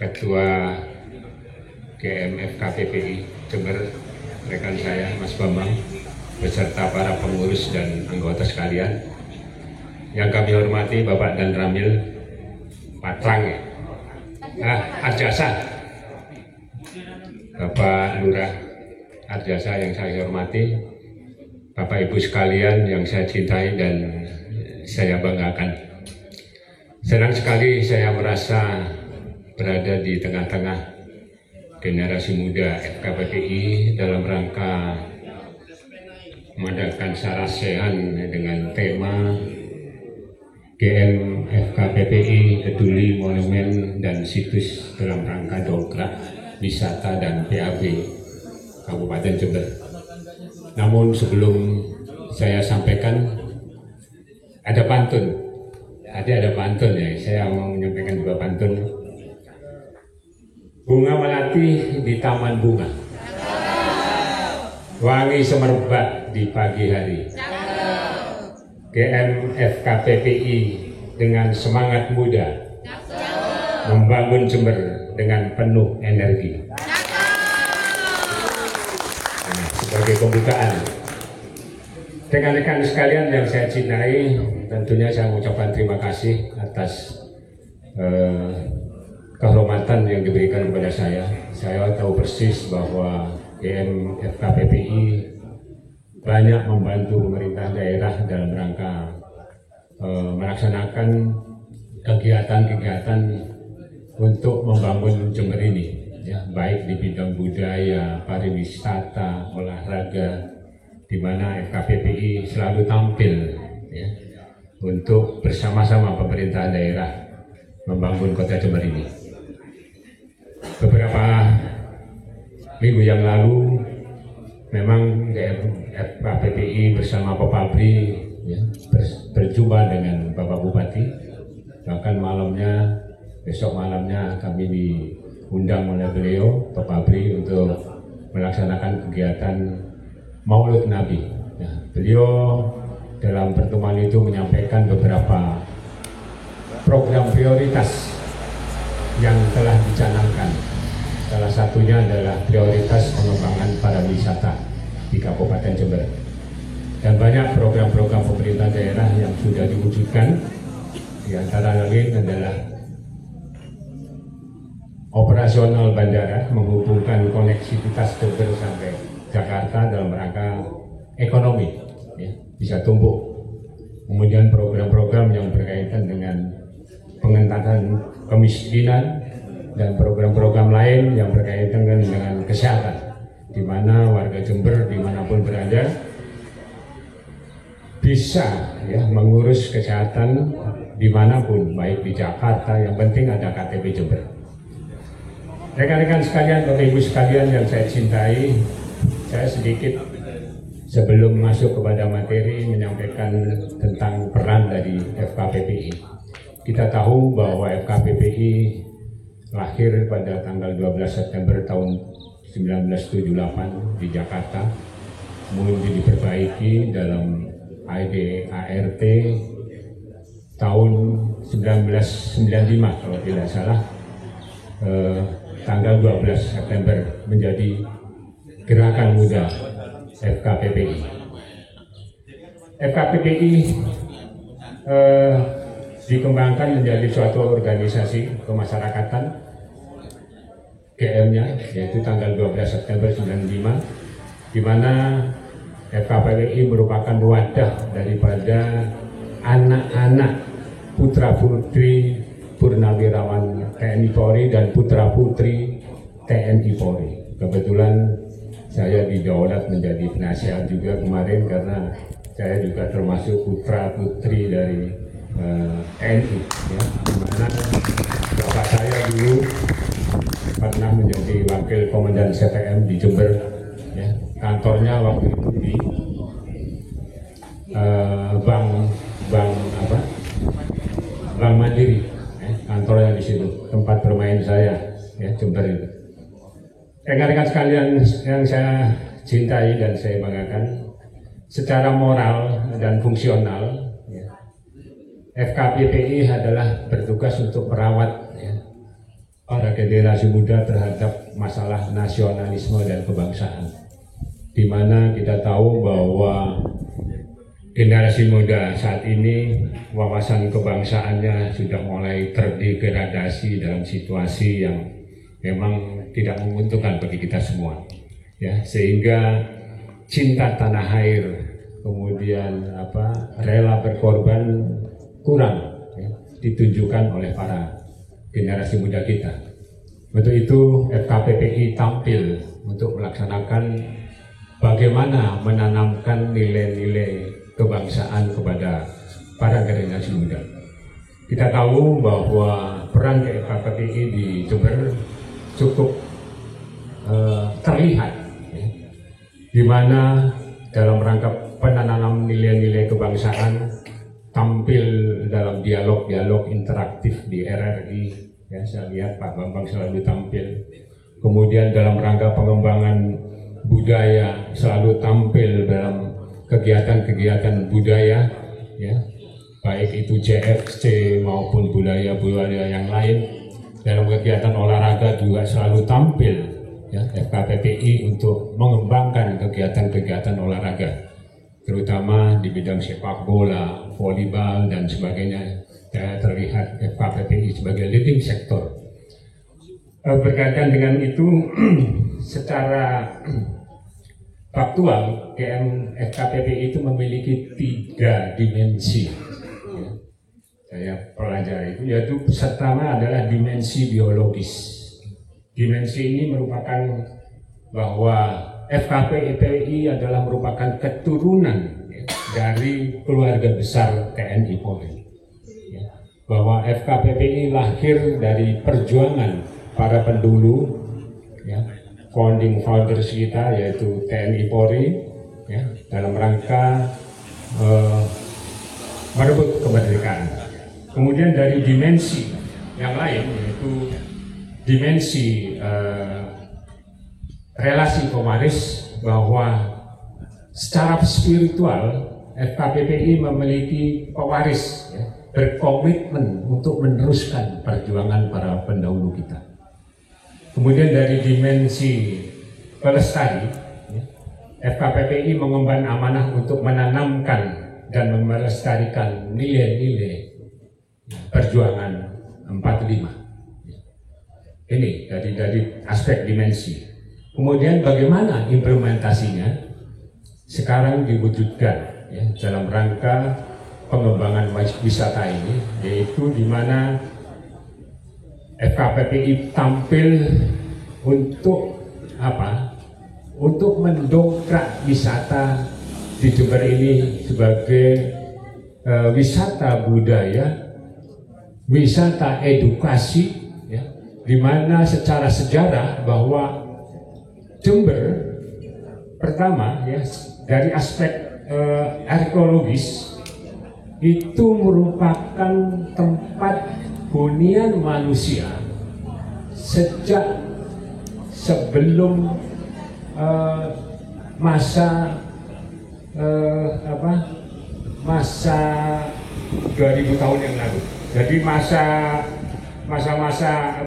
Ketua GMFKPPI Jember, rekan saya Mas Bambang, beserta para pengurus dan anggota sekalian. Yang kami hormati Bapak dan Ramil Patlang, Arjasa, Bapak Lurah Arjasa yang saya hormati, Bapak Ibu sekalian yang saya cintai dan saya banggakan. Senang sekali saya merasa berada di tengah-tengah generasi muda FKPPI dalam rangka mengadakan sarasehan dengan tema GMFKPPI Peduli Monumen dan Situs dalam rangka dongkrak wisata dan PAB Kabupaten Jember. Namun sebelum saya sampaikan, ada pantun. Tadi ada pantun ya, saya mau menyampaikan juga pantun. Bunga melati di taman bunga, wangi semerbak di pagi hari. GMFKPPI dengan semangat muda membangun Jember dengan penuh energi. Nah, sebagai pembukaan, rekan-rekan sekalian yang saya cintai, tentunya saya mengucapkan terima kasih atas kehormatan yang diberikan kepada saya. Saya tahu persis bahwa GMFKPPI banyak membantu pemerintah daerah dalam rangka melaksanakan kegiatan-kegiatan untuk membangun Jember ini, ya, baik di bidang budaya, pariwisata, olahraga, di mana FKPPI selalu tampil, ya, untuk bersama-sama pemerintah daerah membangun kota Jember ini. Beberapa minggu yang lalu memang FKPPI bersama Pak Pabri, ya, berjumpa dengan Bapak Bupati. Bahkan malamnya, besok malamnya kami diundang oleh beliau, Pak Pabri, untuk melaksanakan kegiatan Maulid Nabi. Ya, beliau dalam pertemuan itu menyampaikan beberapa program prioritas yang telah dicanangkan. Salah satunya adalah prioritas pengembangan pariwisata di Kabupaten Jember. Dan banyak program-program pemerintah daerah yang sudah diwujudkan, di antara lain adalah operasional bandara menghubungkan koneksivitas Jember sampai Jakarta dalam rangka ekonomi, ya, bisa tumbuh. Kemudian program-program yang berkaitan dengan pengentasan kemiskinan dan program-program lain yang berkaitan dengan kesehatan, di mana warga Jember dimanapun berada bisa, ya, mengurus kesehatan dimanapun, baik di Jakarta, yang penting ada KTP Jember. Rekan-rekan sekalian, Bapak Ibu sekalian yang saya cintai, saya sedikit sebelum masuk kepada materi menyampaikan tentang peran dari FKPPI. Kita tahu bahwa FKPPI lahir pada tanggal 12 September tahun 1978 di Jakarta, kemudian diperbaiki dalam ADART tahun 1995 kalau tidak salah, tanggal 12 September menjadi Gerakan Muda FKPPI. FKPPI dikembangkan menjadi suatu organisasi kemasyarakatan, GM-nya yaitu tanggal 12 September 1995, di mana FKPPI merupakan wadah daripada anak-anak putra-putri Purnawirawan TNI Polri dan putra-putri TNI Polri. Kebetulan saya didaulat menjadi penasihat juga kemarin karena saya juga termasuk putra-putri dari TNI, ya, dimana bapak saya dulu pernah menjadi wakil komandan CPM di Jember, ya, kantornya waktu itu di Bank Mandiri, ya, kantornya di situ, tempat bermain saya, ya, Jember itu. Rekan-rekan sekalian yang saya cintai dan saya banggakan, secara moral dan fungsional, ya, FKPPI adalah bertugas untuk merawat, ya, para generasi muda terhadap masalah nasionalisme dan kebangsaan, di mana kita tahu bahwa generasi muda saat ini wawasan kebangsaannya sudah mulai terdegradasi dalam situasi yang memang tidak menguntungkan bagi kita semua, ya, sehingga cinta tanah air, kemudian rela berkorban kurang, ya, ditunjukkan oleh para generasi muda kita. Untuk itu FKPPI tampil untuk melaksanakan bagaimana menanamkan nilai-nilai kebangsaan kepada para generasi muda. Kita tahu bahwa peran FKPPI di Jember cukup terlihat, ya, di mana dalam rangka penanaman nilai-nilai kebangsaan tampil dalam dialog-dialog interaktif di RRI, ya, saya lihat Pak Bambang selalu tampil. Kemudian dalam rangka pengembangan budaya selalu tampil dalam kegiatan-kegiatan budaya, ya, baik itu JFC maupun budaya-budaya yang lain. Dalam kegiatan olahraga juga selalu tampil, ya, FKPPI untuk mengembangkan kegiatan-kegiatan olahraga, terutama di bidang sepak bola, volleyball dan sebagainya. Terlihat FKPPI sebagai leading sektor. Berkaitan dengan itu, secara faktual, FKPPI itu memiliki 3 dimensi. Ya, saya pelajari itu, yaitu pertama adalah dimensi biologis. Dimensi ini merupakan bahwa FKPPI adalah merupakan keturunan, ya, dari keluarga besar TNI Polri. Ya, bahwa FKPPI lahir dari perjuangan para pendahulu, ya, founding fathers kita, yaitu TNI Polri, ya, dalam rangka merebut kemerdekaan. Kemudian dari dimensi yang lain, yaitu dimensi relasi pewaris, bahwa secara spiritual FKPPI memiliki pewaris, ya, berkomitmen untuk meneruskan perjuangan para pendahulu kita. Kemudian dari dimensi pelestari, ya, FKPPI mengemban amanah untuk menanamkan dan melestarikan nilai-nilai perjuangan 45. Ini dari aspek dimensi. Kemudian bagaimana implementasinya sekarang diwujudkan, ya, dalam rangka pengembangan wisata ini, yaitu di mana FKPPI tampil untuk apa? Untuk mendongkrak wisata di Jember ini sebagai wisata budaya, wisata edukasi, ya, di mana secara sejarah bahwa Jember pertama, ya, dari aspek arkeologis itu merupakan tempat hunian manusia sejak sebelum masa 2000 tahun yang lalu. Jadi masa